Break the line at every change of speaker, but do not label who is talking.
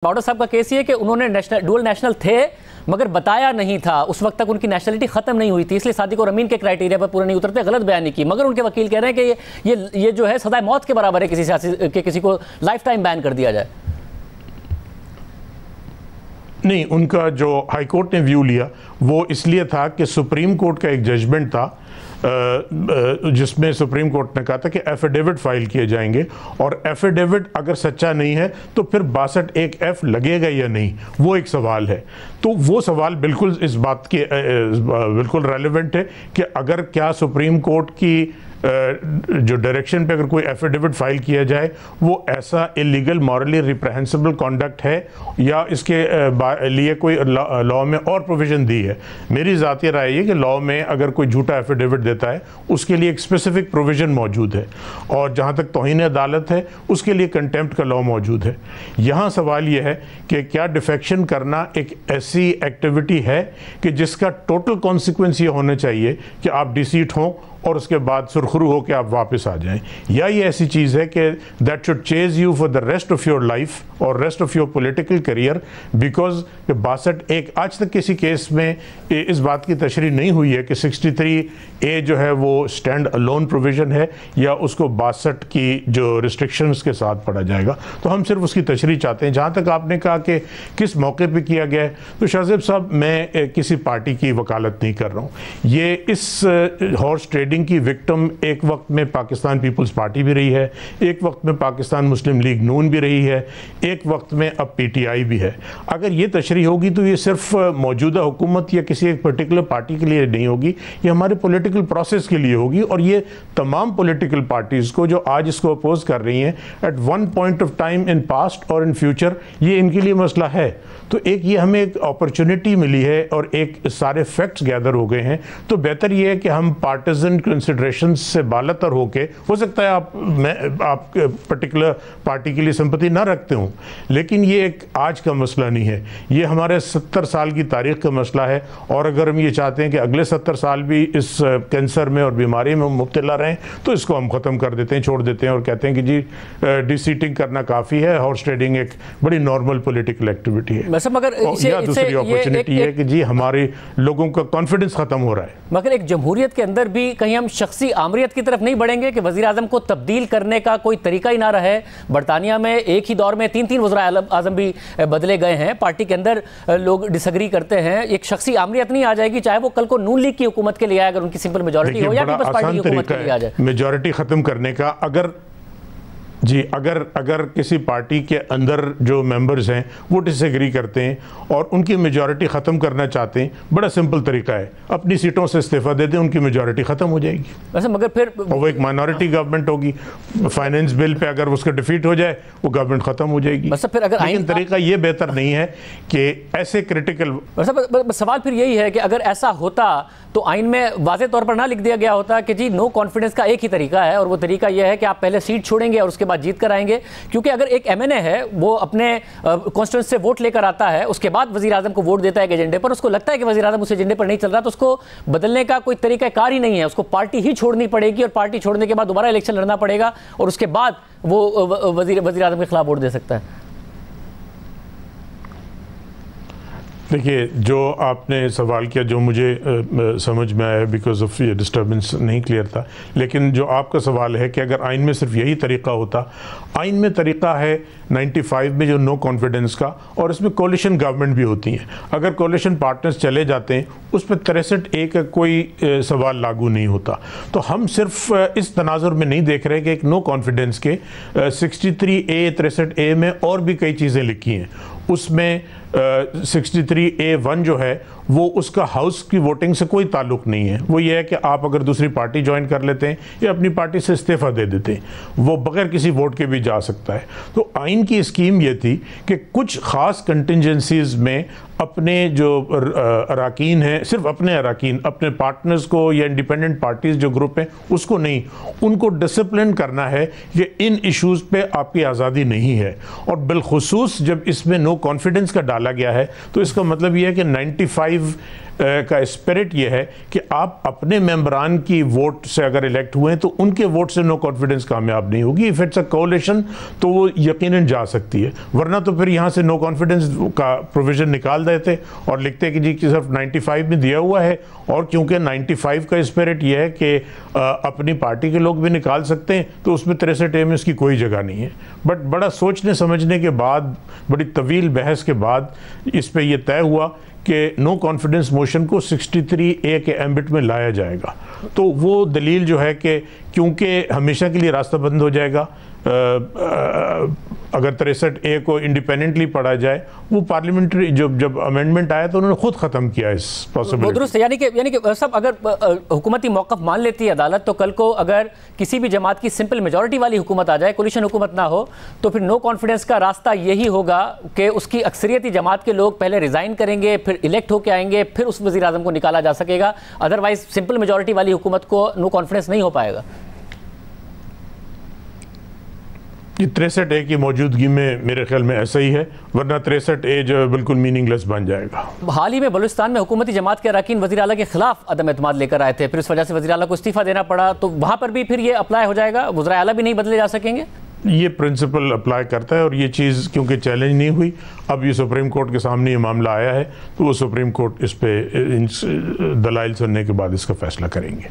बावड़ा साहब का केस ये है कि उन्होंने डुअल नेशनल थे मगर बताया नहीं था, उस वक्त तक उनकी नेशनलिटी खत्म नहीं हुई थी, इसलिए सादिक और अमीन के क्राइटेरिया पर पूरे नहीं उतरते, गलत बयानी की। मगर उनके वकील कह रहे हैं कि ये जो है सदा मौत के बराबर है किसी सियासी के किसी को लाइफ टाइम बैन कर दिया जाए।
नहीं, उनका जो हाईकोर्ट ने व्यू लिया वो इसलिए था कि सुप्रीम कोर्ट का एक जजमेंट था जिसमें सुप्रीम कोर्ट ने कहा था कि एफिडेविट फाइल किए जाएंगे और एफिडेविट अगर सच्चा नहीं है तो फिर 62(1)(f लगेगा या नहीं, वो एक सवाल है। तो वो सवाल बिल्कुल इस बात के बिल्कुल रेलेवेंट है कि अगर क्या सुप्रीम कोर्ट की जो डायरेक्शन पे अगर कोई एफिडेविट फाइल किया जाए वो ऐसा इलीगल मॉरली रिप्रेहेंसिबल कॉन्डक्ट है या इसके लिए कोई लॉ में और प्रोविजन दी है। मेरी ज़ाती राय है कि लॉ में अगर कोई झूठा एफिडेविट देता है उसके लिए एक स्पेसिफिक प्रोविजन मौजूद है और जहाँ तक तौहीन अदालत है उसके लिए कंटेम्प्ट का लॉ मौजूद है। यहाँ सवाल यह है कि क्या डिफेक्शन करना एक ऐसी एक्टिविटी है कि जिसका टोटल कॉन्सिक्वेंस ये होना चाहिए कि आप डिसीट हों और उसके बाद सुरखरू होकर आप वापस आ जाएं, या ये ऐसी चीज़ है कि that should chase you for the rest of your life और rest of your political career. Because 62(1) आज तक किसी केस में इस बात की तशरीह नहीं हुई है कि 63A जो है वो स्टैंड अलोन प्रोविज़न है या उसको 62 की जो रिस्ट्रिक्शंस के साथ पढ़ा जाएगा। तो हम सिर्फ उसकी तशरीह चाहते हैं। जहाँ तक आपने कहा कि किस मौके पर किया गया है, तो शाहजेब साहब मैं किसी पार्टी की वकालत नहीं कर रहा हूँ। ये इस हॉर्स ट्रेडिंग की विक्टिम एक वक्त में पाकिस्तान पीपल्स पार्टी भी रही है, एक वक्त में पाकिस्तान मुस्लिम लीग नून भी रही है, एक वक्त में अब PTI भी है। अगर ये तशरीह होगी तो ये सिर्फ मौजूदा हुकूमत या किसी एक पर्टिकुलर पार्टी के लिए नहीं होगी, ये हमारे पॉलिटिकल प्रोसेस के लिए होगी। और ये तमाम पॉलिटिकल पार्टीज़ को जो आज इसको अपोज कर रही हैं at one point of time in past और इन फ्यूचर, ये इनके लिए मसला है। तो एक ये हमें एक अपॉर्चुनिटी मिली है और एक सारे फैक्ट्स गैदर हो गए हैं, तो बेहतर ये है कि हम पार्टिजन कंसिडरेशन से बालातर होके, हो सकता है आप पर्टिकुलर पार्टी के लिए सिंपैथी ना रखते हो, लेकिन ये एक आज का मसला नहीं है, ये हमारे 70 साल की तारीख का मसला है। और अगर हम ये चाहते हैं कि अगले 70 साल भी इस कैंसर में और बीमारी में मुब्तला रहें तो इसको हम ख़त्म कर देते हैं, छोड़ देते हैं और कहते हैं कि जी डिसीटिंग करना काफ़ी है, हॉर्स ट्रेडिंग एक बड़ी नॉर्मल पॉलिटिकल एक्टिविटी है।
मगर
दूसरी अपॉर्चुनिटी है कि जी हमारे लोगों का कॉन्फिडेंस ख़त्म हो रहा है।
मगर एक जमहूरियत के अंदर भी कहीं हम शख्सी आमरियत की तरफ नहीं बढ़ेंगे कि वज़ीर आज़म को तब्दील करने का कोई तरीका ही ना रहे। बरतानिया में एक ही दौर में 3-3 वज़ीर आज़म भी बदले गए हैं, पार्टी के अंदर लोग डिसएग्री करते हैं, एक शख्सी आमरियत नहीं आ जाएगी, चाहे वो कल को नून लीग की हुकूमत के लिए आए, अगर उनकी सिंपल मेजॉरिटी हो या पीपल्स पार्टी की हुकूमत के लिए आ जाए।
मेजॉरिटी ख़त्म करने का अगर किसी पार्टी के अंदर जो मेंबर्स हैं वो डिसएग्री करते हैं और उनकी मेजॉरिटी ख़त्म करना चाहते हैं, बड़ा सिंपल तरीका है, अपनी सीटों से इस्तीफा दे दें, उनकी मेजॉरिटी ख़त्म हो जाएगी।
वैसे मगर फिर
वो एक माइनॉरिटी गवर्नमेंट होगी, फाइनेंस बिल पे अगर उसका डिफीट हो जाए वो गवर्नमेंट ख़त्म हो जाएगी।
फिर अगर
लेकिन तरीका ये बेहतर नहीं है कि ऐसे क्रिटिकल।
सवाल फिर यही है कि अगर ऐसा होता तो आइन में वाज़े तौर पर ना लिख दिया गया होता कि जी नो कॉन्फिडेंस का एक ही तरीका है और वो तरीका यह है कि आप पहले सीट छोड़ेंगे और उसके बाद जीत कर आएंगे। क्योंकि अगर एक MNA है वो अपने कॉन्स्टिट्यूएंसी से वोट लेकर आता है, उसके बाद वज़ीर आज़म को वोट देता है एक एजेंडे पर, उसको लगता है कि वज़ीर आज़म उस एजेंडे पर नहीं चल रहा तो उसको बदलने का कोई तरीका कार ही नहीं है, उसको पार्टी ही छोड़नी पड़ेगी और पार्टी छोड़ने के बाद दोबारा इलेक्शन लड़ना पड़ेगा और उसके बाद वो वज़ीर आज़म के खिलाफ वोट दे सकता है।
देखिए, जो आपने सवाल किया जो मुझे समझ में आया, बिकॉज ऑफ ये डिस्टर्बेंस नहीं क्लियर था, लेकिन जो आपका सवाल है कि अगर आइन में सिर्फ यही तरीका होता, आइन में तरीका है 95 में जो नो कॉन्फिडेंस का, और इसमें कोलिशन गवर्नमेंट भी होती हैं। अगर कोलिशन पार्टनर्स चले जाते हैं उस पर 63A का कोई सवाल लागू नहीं होता। तो हम सिर्फ इस तनाजुर में नहीं देख रहे कि एक नो कॉन्फिडेंस के 63A 63A में और भी कई चीज़ें लिखी हैं। उसमें 63A1 जो है वो उसका हाउस की वोटिंग से कोई ताल्लुक नहीं है। वो ये है कि आप अगर दूसरी पार्टी ज्वाइन कर लेते हैं या अपनी पार्टी से इस्तीफा दे देते हैं, वो बगैर किसी वोट के भी जा सकता है। तो आइन की स्कीम ये थी कि कुछ ख़ास कंटिजेंसीज में अपने जो अराकीन हैं, सिर्फ अपने अराकीन, अपने पार्टनर्स को या इंडिपेंडेंट पार्टीज जो ग्रुप हैं उसको नहीं, उनको डिसिप्लिन करना है कि इन इश्यूज़ पे आपकी आज़ादी नहीं है। और बिलखुसूस जब इसमें नो कॉन्फिडेंस का डाला गया है तो इसका मतलब ये है कि 95 का स्पिरिट ये है कि आप अपने मेंबरान की वोट से अगर इलेक्ट हुए हैं तो उनके वोट से नो कॉन्फिडेंस कामयाब नहीं होगी। इफ इट्स अ कोलिशन तो वो यकीनन जा सकती है, वरना तो फिर यहाँ से नो कॉन्फिडेंस का प्रोविजन निकाल देते और लिखते कि जी कि सिर्फ 95 में दिया हुआ है, और क्योंकि 95 का स्पिरिट यह है कि अपनी पार्टी के लोग भी निकाल सकते हैं तो उसमें 63A में उसकी कोई जगह नहीं है। बट बड़ा सोचने समझने के बाद, बड़ी तवील बहस के बाद इस पे ये तय हुआ कि नो कॉन्फिडेंस मोशन को 63A के एम्बिट में लाया जाएगा। तो वो दलील जो है कि क्योंकि हमेशा के लिए रास्ता बंद हो जाएगा, अगर 63A को इंडिपेंडेंटली पढ़ा जाए, वो पार्लियामेंट्री जब अमेंडमेंट आया तो उन्होंने खुद ख़त्म किया इस पॉसिबिलिटी।
यानी कि सब अगर हुकूमती मौक़िफ़ मान लेती है अदालत, तो कल को अगर किसी भी जमात की सिंपल मेजॉरिटी वाली हुकूमत आ जाए, कोलिशन हुकूमत ना हो, तो फिर नो कॉन्फिडेंस का रास्ता यही होगा कि उसकी अक्सरियती जमात के लोग पहले रिज़ाइन करेंगे, फिर इलेक्ट होकर आएंगे, फिर उस वज़ीर आज़म को निकाला जा सकेगा। अदरवाइज सिंपल मेजॉरिटी वाली हुकूमत को नो कॉन्फिडेंस नहीं हो पाएगा।
ये 63A की मौजूदगी में मेरे ख्याल में ऐसा ही है, वरना 63A जो है बिल्कुल मीनिंगलेस बन जाएगा।
हाल ही में बलूचिस्तान में हुकूमती जमात के अरकान वज़ीर आला के खिलाफ अदम एतमाद लेकर आए थे, फिर इस वजह से वज़ीर आला को इस्तीफ़ा देना पड़ा, तो वहाँ पर भी फिर ये अप्लाई हो जाएगा, वज़ीर आला भी नहीं बदले जा सकेंगे।
ये प्रिंसिपल अप्लाई करता है, और ये चीज़ क्योंकि चैलेंज नहीं हुई, अब ये सुप्रीम कोर्ट के सामने ये मामला आया है, तो वो सुप्रीम कोर्ट इस पे दलाइल सुनने के बाद इसका फैसला करेंगे।